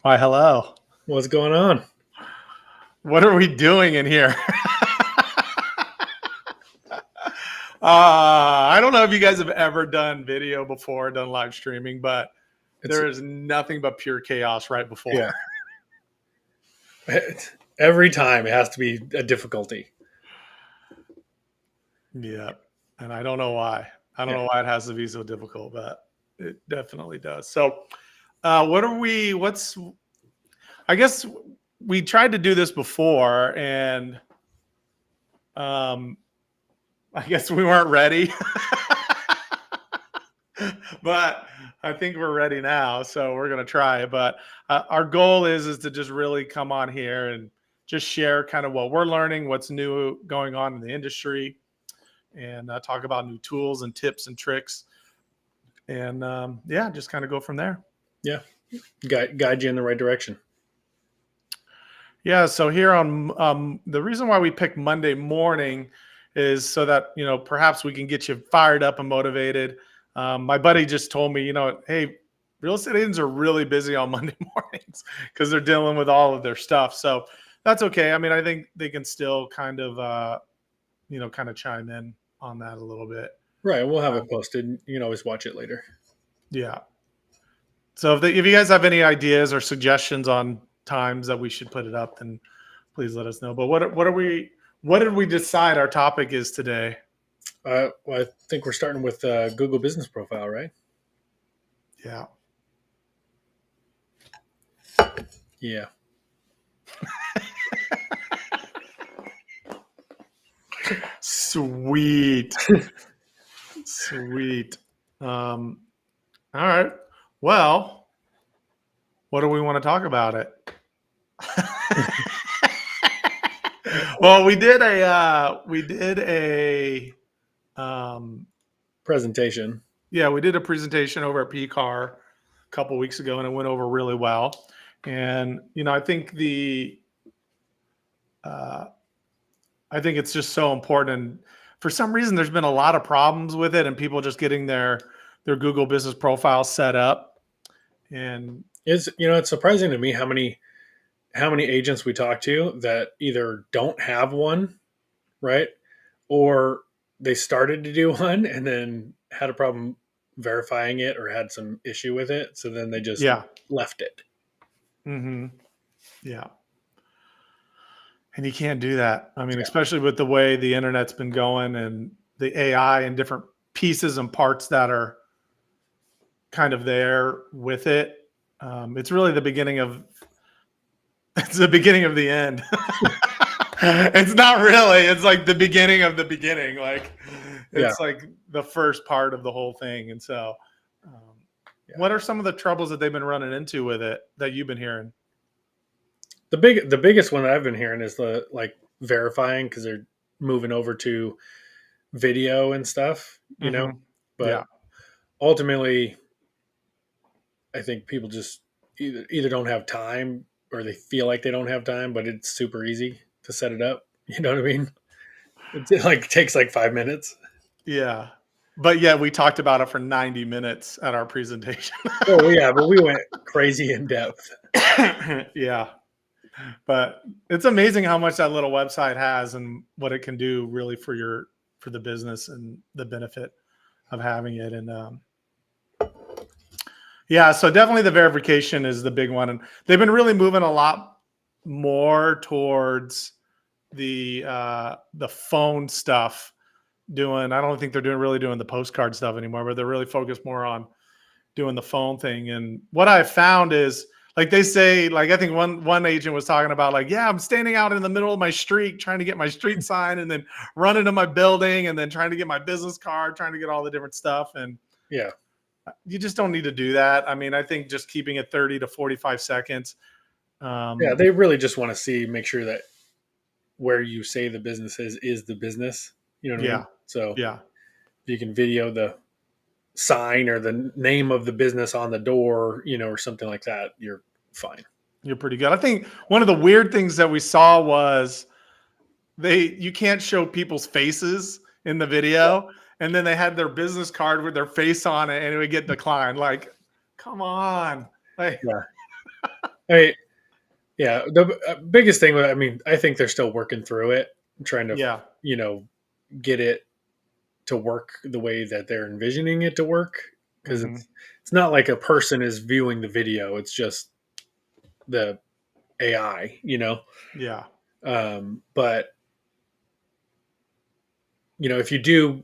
Why, hello. What's going on? What are we doing in here? I don't know if you guys have ever done video before, done live streaming, but It's there is nothing but pure chaos right before. yeah. Every time it has to be a difficulty. Yeah. And I don't know why. I don't Yeah. know why it has to be so difficult, but it definitely does. So, I guess we tried to do this before and I guess we weren't ready. But I think we're ready now, so we're gonna try it. But our goal is to just really come on here and just share kind of what we're learning, what's new going on in the industry, and talk about new tools and tips and tricks, and yeah, just kind of go from there. Yeah. Guide you in the right direction. Yeah. So here on the reason why we picked Monday morning is so that perhaps we can get you fired up and motivated. My buddy just told me, hey, real estate agents are really busy on Monday mornings because they're dealing with all of their stuff. So that's okay. I mean, I think they can still kind of, kind of chime in on that a little bit. Right. We'll have it posted. You can always watch it later. Yeah. So if you guys have any ideas or suggestions on times that we should put it up, then please let us know. But what did we decide our topic is today? Well, I think we're starting with Google Business Profile, right? Yeah. Yeah. Sweet. Sweet. All right. Well, what do we want to talk about it? Well, we did a Presentation. yeah, we did a presentation over at PCAR a couple weeks ago, and it went over really well. And I think uh, I think it's just so important. And for some reason, there's been a lot of problems with it, and people just getting their Google Business Profile set up. And It's surprising to me how many agents we talk to that either don't have one, right, or they started to do one and then had a problem verifying it or had some issue with it, so then they just yeah, left it. yeah. And you can't do that. I mean, Yeah. especially with the way the internet's been going and the AI and different pieces and parts that are kind of there with it. It's really the beginning of it's the beginning of the end. It's not really. It's like the beginning of the beginning. Like Yeah. it's like the first part of the whole thing. And so, Yeah. what are some of the troubles that they've been running into with it that you've been hearing? The biggest one that I've been hearing is the verifying, because they're moving over to video and stuff, Mm-hmm. But Yeah. ultimately, I think people just either don't have time or they feel like they don't have time, but it's super easy to set it up. You know what I mean? It takes like 5 minutes. Yeah. But yeah, we talked about it for 90 minutes at our presentation. Oh yeah, but we went crazy in depth. Yeah. But it's amazing how much that little website has and what it can do really for the business and the benefit of having it. And yeah, so definitely the verification is the big one. And they've been really moving a lot more towards the phone stuff doing. I don't think they're really doing the postcard stuff anymore, but they're really focused more on doing the phone thing. And what I found is, like they say, like I think one agent was talking about, like, yeah, I'm standing out in the middle of my street trying to get my street sign, and then running to my building, and then trying to get my business card, trying to get all the different stuff. And Yeah. you just don't need to do that. I mean, I think just keeping it 30 to 45 seconds. Yeah, they really just want to make sure that where you say the business is the business. You know what I Yeah. mean? So Yeah. if you can video the sign or the name of the business on the door, or something like that, you're fine. You're pretty good. I think one of the weird things that we saw was you can't show people's faces in the video, and then they had their business card with their face on it and it would get declined. Like, come on. Like, Yeah. I mean, yeah, the biggest thing, I mean, I think they're still working through it, trying to, Yeah. you know, get it to work the way that they're envisioning it to work. Because Hmm. it's not like a person is viewing the video; it's just the AI, Yeah. But if you do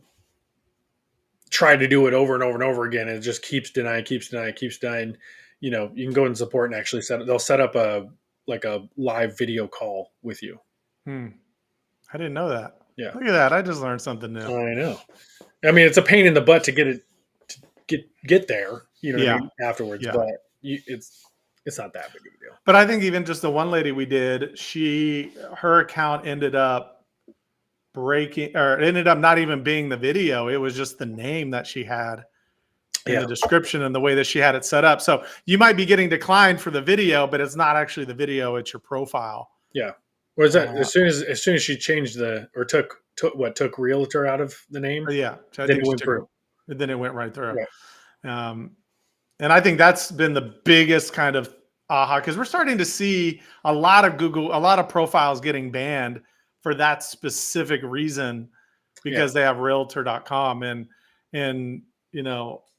try to do it over and over and over again, and it just keeps denying, keeps denying, keeps denying. You can go in support and actually they'll set up a live video call with you. Hmm. I didn't know that. Yeah, Look at that. I just learned something new. I know. I mean, it's a pain in the butt to get it to get there. You know what I Yeah. mean? Afterwards, Yeah. but it's not that big of a deal. But I think even just the one lady we did, her account ended up breaking, or it ended up not even being the video. It was just the name that she had in Yeah, the description and the way that she had it set up. So you might be getting declined for the video, but it's not actually the video, it's your profile. yeah. Was that Uh, as soon as she changed took realtor out of the name, yeah. So I then think it she went took through. it, then it went right through. Right. Um, and I think that's been the biggest kind of aha, because we're starting to see a lot of profiles getting banned for that specific reason Yeah. because they have realtor.com. And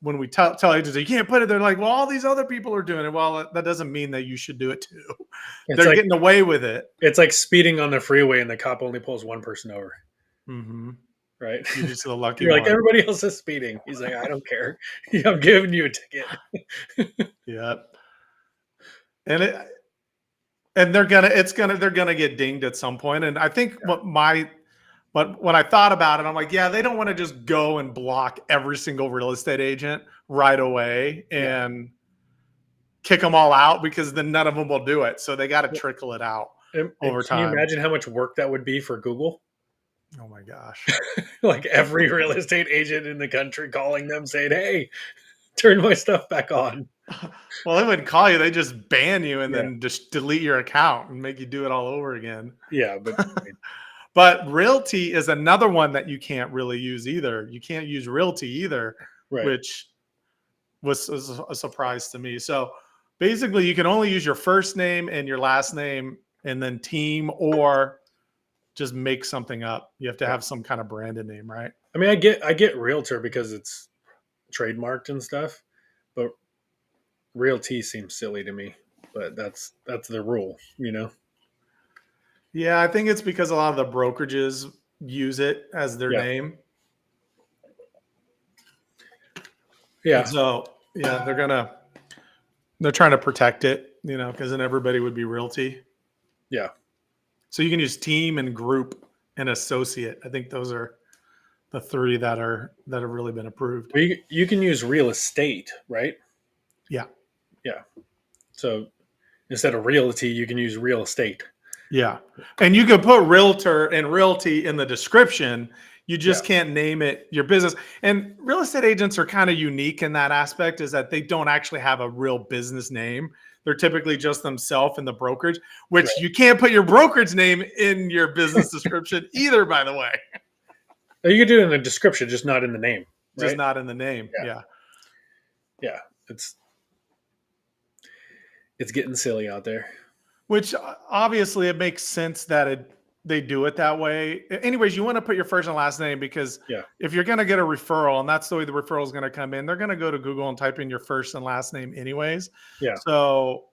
when we tell agents you can't put it, they're like, well, all these other people are doing it. Well, that doesn't mean that you should do it too. It's They're like getting away with it. it's like speeding on the freeway and the cop only pulls one person over, Hmm. right? You're just the lucky You're like, one. everybody else is speeding. He's like, I don't care. I'm giving you a ticket. Yeah. And they're gonna get dinged at some point. And I think but when I thought about it, I'm like, yeah, they don't want to just go and block every single real estate agent right away Yeah. and kick them all out, because then none of them will do it. So they got to trickle it out And over can you time. imagine how much work that would be for Google? Oh my gosh. Like every real estate agent in the country calling them saying, hey, turn my stuff back on. Well, they wouldn't call you. They just ban you and Yeah. then just delete your account and make you do it all over again. Yeah. But I mean, But Realty is another one that you can't really use either. You can't use Realty either, right. which was a surprise to me. So basically, you can only use your first name and your last name and then team, or just make something up. You have to Right. have some kind of branded name, right? I mean, I get realtor because it's trademarked and stuff, but realty seems silly to me. But that's the rule. Yeah, I think it's because a lot of the brokerages use it as their Yeah. name. And Yeah. so, yeah, they're trying to protect it, because then everybody would be Realty. Yeah. So you can use team and group and associate. I think those are the three that have really been approved. Well, you can use real estate, right? Yeah. Yeah. So instead of realty, you can use real estate. Yeah. And you could put realtor and realty in the description. You Yeah. just can't name it your business. And real estate agents are kind of unique in that aspect, is that they don't actually have a real business name. They're typically just themselves in the brokerage, which Right. you can't put your brokerage name in your business description either, by the way. You could do it in the description, just not in the name, Just right? not in the name. Yeah. Yeah. Yeah. It's getting silly out there. Which obviously it makes sense that they do it that way. Anyways, you want to put your first and last name, because Yeah. if you're going to get a referral, and that's the way the referral is going to come in, they're going to go to Google and type in your first and last name anyways. Yeah. So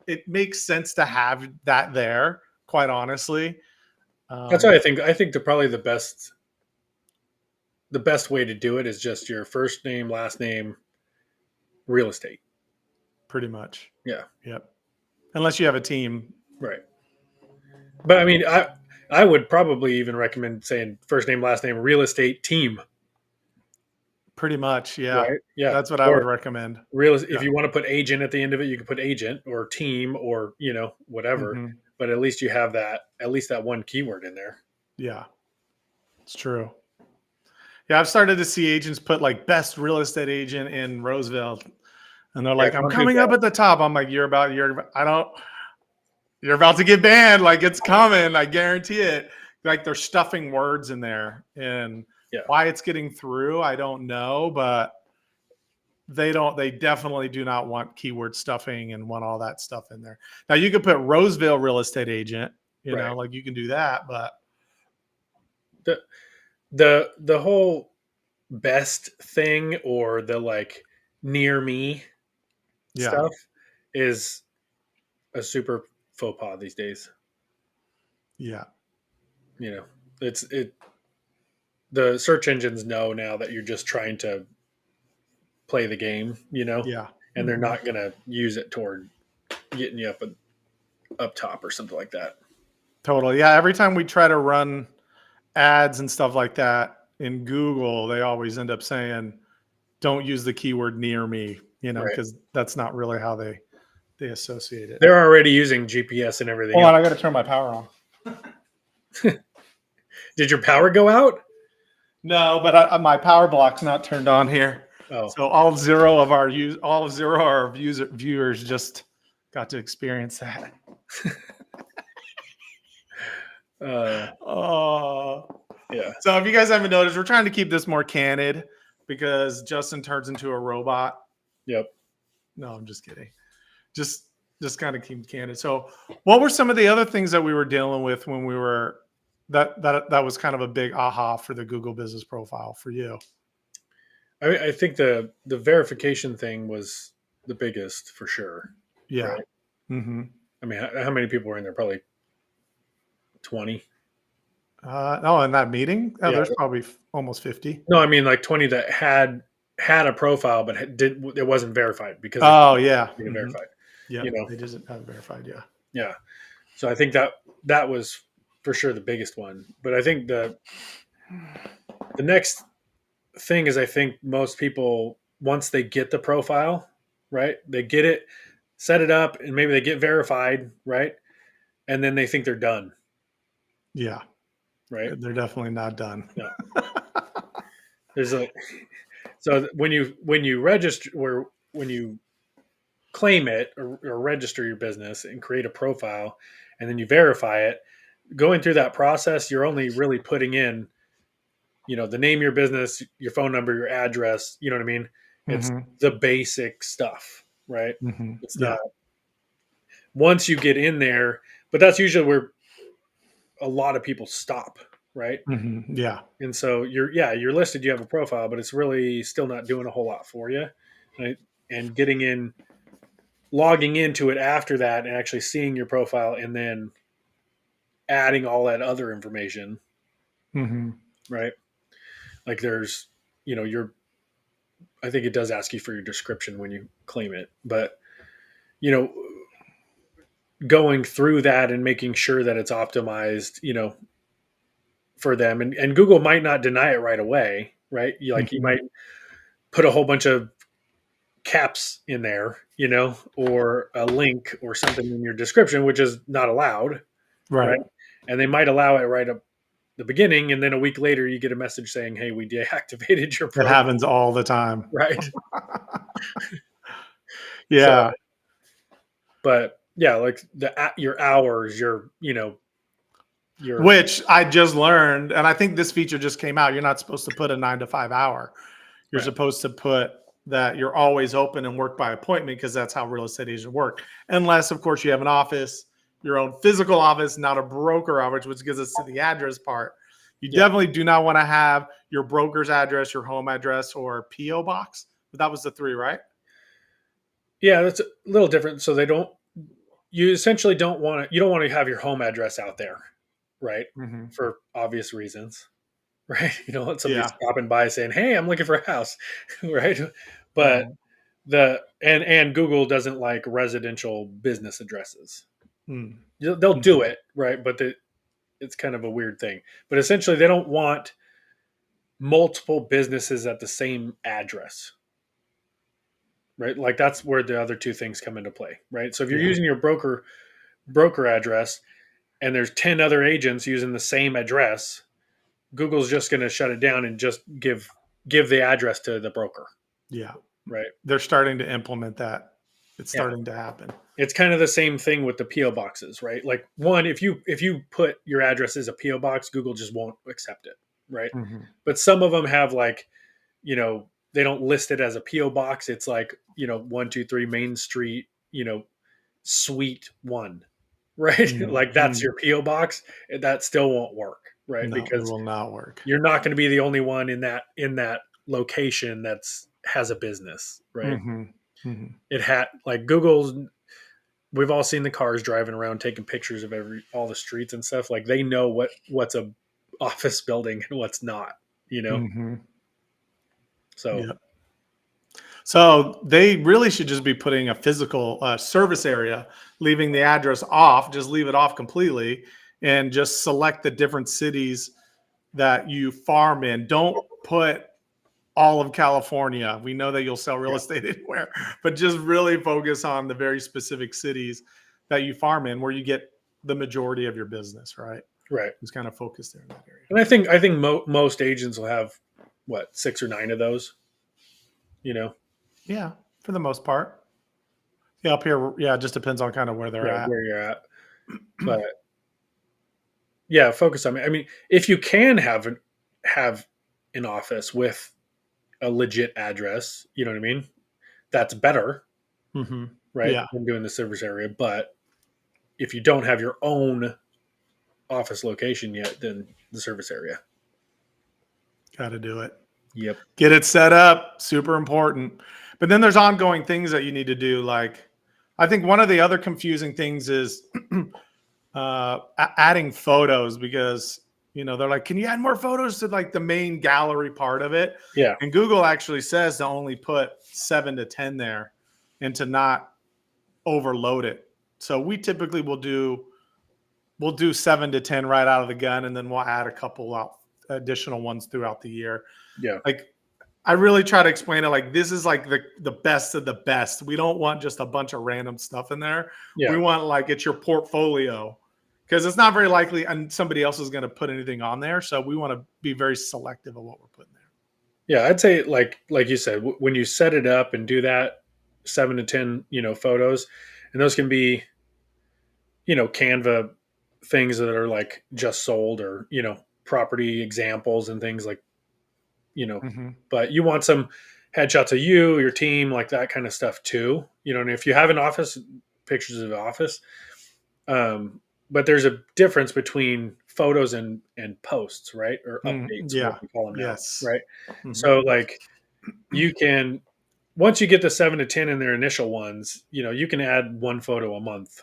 it makes sense to have that there, quite honestly. That's what I think. I think the best way to do it is just your first name, last name, real estate. Pretty much. Yeah. Yep. Unless you have a team. Right. But I mean, I would probably even recommend saying first name, last name, real estate team. Pretty much. Yeah. Right. Yeah. That's what I would Or recommend. if Yeah. you want to put agent at the end of it, you can put agent or team or whatever. Hmm. But at least you have at least that one keyword in there. Yeah. It's true. Yeah. I've started to see agents put like best real estate agent in Roseville. And they're Yeah. like, I'm Don't do coming up that. at the top. I'm like, you're about to get banned. Like, it's coming. I guarantee it. Like, they're stuffing words in there. And Yeah. why it's getting through, I don't know. But they definitely do not want keyword stuffing and want all that stuff in there. Now you could put Roseville real estate agent, Right. like you can do that, but The the whole best thing or the like near me yeah, stuff is a super faux pas these days. yeah, You know, it the search engines know now that you're just trying to play the game, yeah. and they're Mhm. not going to use it toward getting you up top or something like that. Totally. Yeah, every time we try to run ads and stuff like that in Google, they always end up saying don't use the keyword near me, Right. because that's not really how they associate it. They're already using GPS and everything Hold on, else. I got to turn my power on. Did your power go out? No, but my power block's not turned on here. Oh, So all zero of our viewers just got to experience that. uh, Oh, yeah, so if you guys haven't noticed, we're trying to keep this more candid because Justin turns into a robot. yep. No, I'm just kidding. Just kind of keep candid. So, what were some of the other things that we were dealing with when we were that was kind of a big aha for the Google Business Profile for you? I think the verification thing was the biggest for sure. Yeah. Right. Mm-hmm. I mean, how many people were in there? Probably 20. No, in that meeting, Yeah. there's probably almost 50. No, I mean like 20 that had a profile, but it wasn't verified because they Oh couldn't yeah. get it Mm-hmm. verified. You Yep. know, They didn't have it verified. Yeah. yeah. So I think that was for sure the biggest one. But I think the next thing is I think most people once they get the profile, right? They get it, set it up, and maybe they get verified, right? And then they think they're done, Yeah. right? They're definitely not done. No. There's a so when you register or when you claim it or register your business and create a profile and then you verify it, going through that process, you're only really putting in, the name of your business, your phone number, your address, you know what I mean? It's Mm-hmm. the basic stuff, right? Mm-hmm. It's Yeah. not once you get in there, but that's usually where a lot of people stop, right? Mm-hmm. Yeah. And so you're listed, you have a profile, but it's really still not doing a whole lot for you. Right? And logging into it after that and actually seeing your profile and then adding all that other information, Mm-hmm. right? Like there's, your I think it does ask you for your description when you claim it, but you know, going through that and making sure that it's optimized, for them. And Google might not deny it right away, right? You Mm-hmm. might put a whole bunch of caps in there, or a link or something in your description, which is not allowed, Right. right? And they might allow it right up the beginning, and then a week later you get a message saying, "Hey, we deactivated your It profile." happens all the time. Right? So, Yeah. but yeah, like your hours, your Which I just learned, and I think this feature just came out. You're not supposed to put a 9 to 5 hour. You're right, supposed to put that you're always open and work by appointment because that's how real estate agents work. Unless, of course, you have an office, your own physical office, not a broker office, which gets us to the address part. You yeah, definitely do not want to have your broker's address, your home address, or PO box. But that was the three, right? yeah. That's a little different. So you essentially you don't want to have your home address out there, right? Mm-hmm. For obvious reasons, right? You don't want somebody Yeah. stopping by saying, "Hey, I'm looking for a house," right? But Right. and Google doesn't like residential business addresses. Mm. They'll do Mhm. it, right? But it's kind of a weird thing. But essentially, they don't want multiple businesses at the same address, right? Like that's where the other two things come into play, right? So if you're Yeah. using your broker address and there's 10 other agents using the same address, Google's just going to shut it down and just give the address to the broker, Yeah. right? They're starting to implement that. It's Yeah. starting to happen. It's kind of the same thing with the PO boxes, right? Like one, if you put your address as a PO box, Google just won't accept it, right? Mhm. But some of them have like, you know, they don't list it as a PO box. It's like 123 Main Street, Suite 1, right? Like that's Mhm. your PO box. That still won't work, right? No, it Because will not work. you're not going to be the only one in that location that's has a business, right? Mhm. Mhm. It had like Google's. We've all seen the cars driving around taking pictures of all the streets and stuff. Like they know what's a office building and what's not, you know. Mhm. So Yeah. So they really should just be putting a physical service area, leaving the address off, just leave it off completely, and just select the different cities that you farm in. Don't put all of California. We know that you'll sell real yeah, estate anywhere, but just really focus on the very specific cities that you farm in where you get the majority of your business, right? right. Just kind of focus there in that area. And I think most agents will have what 6 or 9 of those. You know, Yeah, for the most part. Yeah, up here, yeah, it just depends on kind of where they're yeah, at. where you're at. But yeah, focus on. I mean, if you can have an office with a legit address, you know what I mean. That's better, Hmm. right, Yeah, than doing the service area. But if you don't have your own office location yet, then the service area. got to do it. Yep. Get it set up, super important. But then there's ongoing things that you need to do. Like, I think one of the other confusing things is adding photos because they're like, can you add more photos to like the main gallery part of it? Yeah. And Google actually says to only put 7 to 10 there and to not overload it. So we typically we'll do 7 to 10 right out of the gun, and then we'll add a couple additional ones throughout the year. Yeah. Like, I really try to explain it like this is like the best of the best. We don't want just a bunch of random stuff in there. We Yeah. want like it's your portfolio because it's not very likely and somebody else is going to put anything on there. So we want to be very selective of what we're putting there. Yeah. I'd say like you said, when you set it up and do that 7 to 10, photos, and those can be, Canva things that are like just sold or, property examples and things like, you know, Mm-hmm. but you want some headshots of you, your team, like that kind of stuff too. And if you have an office, pictures of the office. But there's a difference between photos and posts, right? Or updates, what Yeah. we call them now, Yes. right? Mm-hmm. So like you can once you get the 7 to 10 in their initial ones, you can add one photo a month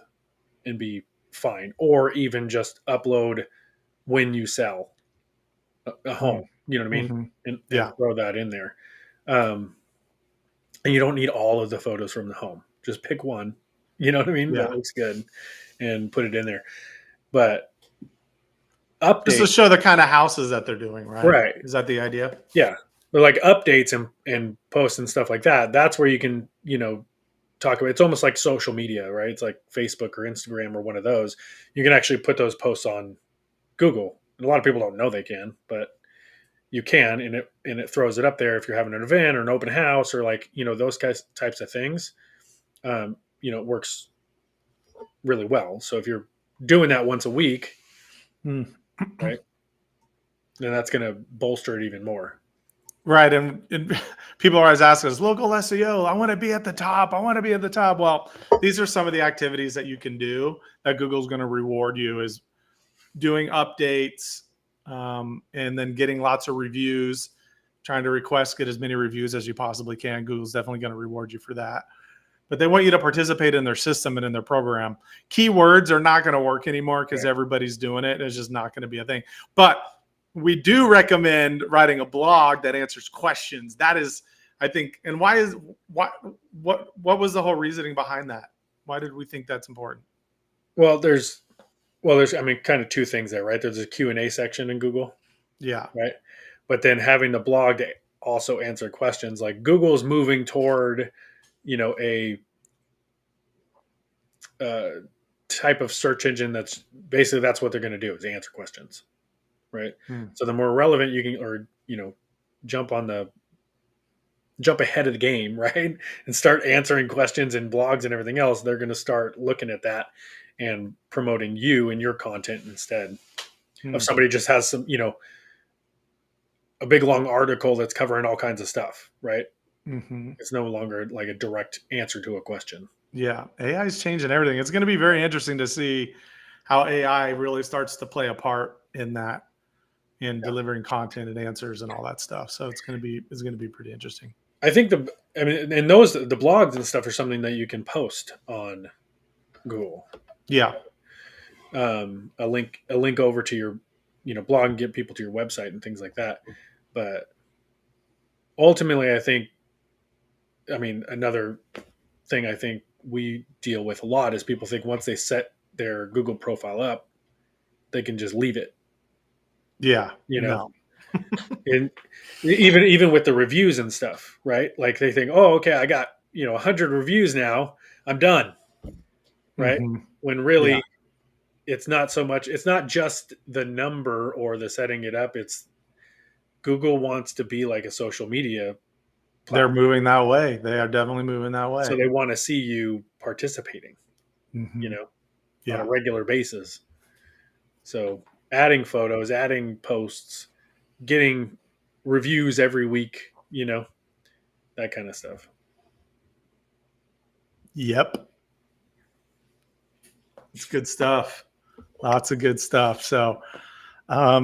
and be fine, or even just upload when you sell a home. You know what I mean? Mm-hmm. And Yeah. throw that in there. Um, and you don't need all of the photos from the home. Just pick one. You know what I mean? That Yeah. looks good, and put it in there. But Just to update, show the kind of houses that they're doing, right? right? Is that the idea? Yeah, but like updates and posts and stuff like that. That's where you can talk about. It's almost like social media, right? It's like Facebook or Instagram or one of those. You can actually put those posts on Google. And a lot of people don't know they can, but you can, and it throws it up there if you're having an event or an open house or like those types of things. It works really well. So if you're doing that once a week, Mm. right, then that's going to bolster it even more. Right. And people always ask us, local SEO, I want to be at the top. I want to be at the top. Well, these are some of the activities that you can do that Google's going to reward you is doing updates and then getting lots of reviews, trying to get as many reviews as you possibly can. Google's definitely going to reward you for that. But they want you to participate in their system and in their program. Keywords are not going to work anymore because Right. everybody's doing it. It's just not going to be a thing. But we do recommend writing a blog that answers questions. That is, I think, and what was the whole reasoning behind that? Why did we think that's important? Well, there's I mean kind of two things there, right? There's a Q&A section in Google, Yeah. right? But then having the blog to also answer questions, like Google's moving toward a uh, type of search engine that's basically that's what they're going to do is answer questions, right? Hmm. So the more relevant you can, or jump on the jump ahead of the game, right, and start answering questions in blogs and everything else, they're going to start looking at that and promoting you and your content instead of Hmm. somebody just has some a big long article that's covering all kinds of stuff, right? Hmm. It's no longer like a direct answer to a question. Yeah, AI is changing everything. It's going to be very interesting to see how AI really starts to play a part in that, in Yeah. delivering content and answers and all that stuff. So it's going to be pretty interesting. I think I mean, and those, the blogs and stuff are something that you can post on Google. Yeah. A link over to your, blog and get people to your website and things like that. But ultimately, I think, I mean, another thing I think we deal with a lot is people think once they set their Google profile up, they can just leave it, Yeah. you know, No. and even with the reviews and stuff, right? Like they think, oh, okay, I got 100 reviews now, I'm done, right? Hmm. When Yeah. really it's not so much. It's not just the number or the setting it up. It's Google wants to be like a social media They're platform, moving that way. They are definitely moving that so way. they want to see you participating, you Hmm. know, on a Yeah. regular basis. So adding photos, adding posts, getting reviews every week, that kind of stuff. Yep. It's good stuff. Lots of good stuff. So I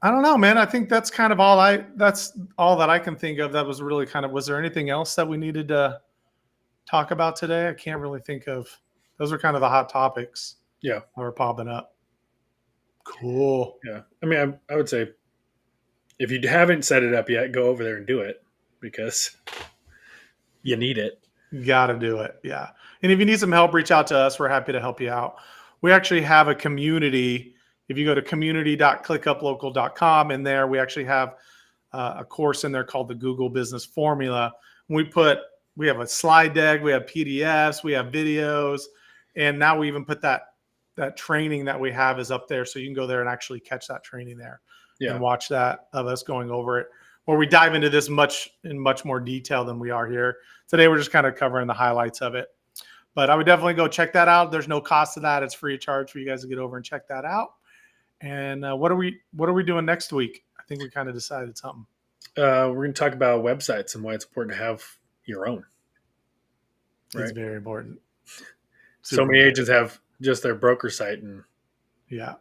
don't know, man. I think that's all that I can think of. That was really kind of, was there anything else that we needed to talk about today? I can't really think of. Those are kind of the hot topics Yeah, that were popping up. Cool. yeah. I mean, I would say if you haven't set it up yet, go over there and do it because you need it. Got to do it. Yeah. And if you need some help, reach out to us. We're happy to help you out. We actually have a community. If you go to community.clickuplocal.com, in there we actually have a course in there called the Google Business Formula. We have a slide deck, we have PDFs, we have videos, and now we even put that training that we have is up there, so you can go there and actually catch that training there and Yeah, watch that of us going over it, where we dive into this in much more detail than we are here today. We're just kind of covering the highlights of it, but I would definitely go check that out. There's no cost to that; it's free of charge for you guys to get over and check that out. And what are we doing next week? I think we kind of decided something. we're going to talk about websites and why it's important to have your own. It's Right. very important. So Super many important. agents have just their broker site and Yeah.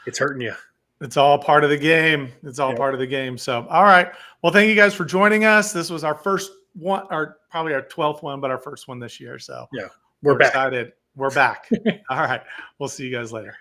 it's hurting you. It's all part of the game. It's all Yeah. part of the game. So, all right. Well, thank you guys for joining us. This was our first one, or probably our 12th one, but our first one this year. So Yeah. We're we're back. excited. We're back. All right. We'll see you guys later.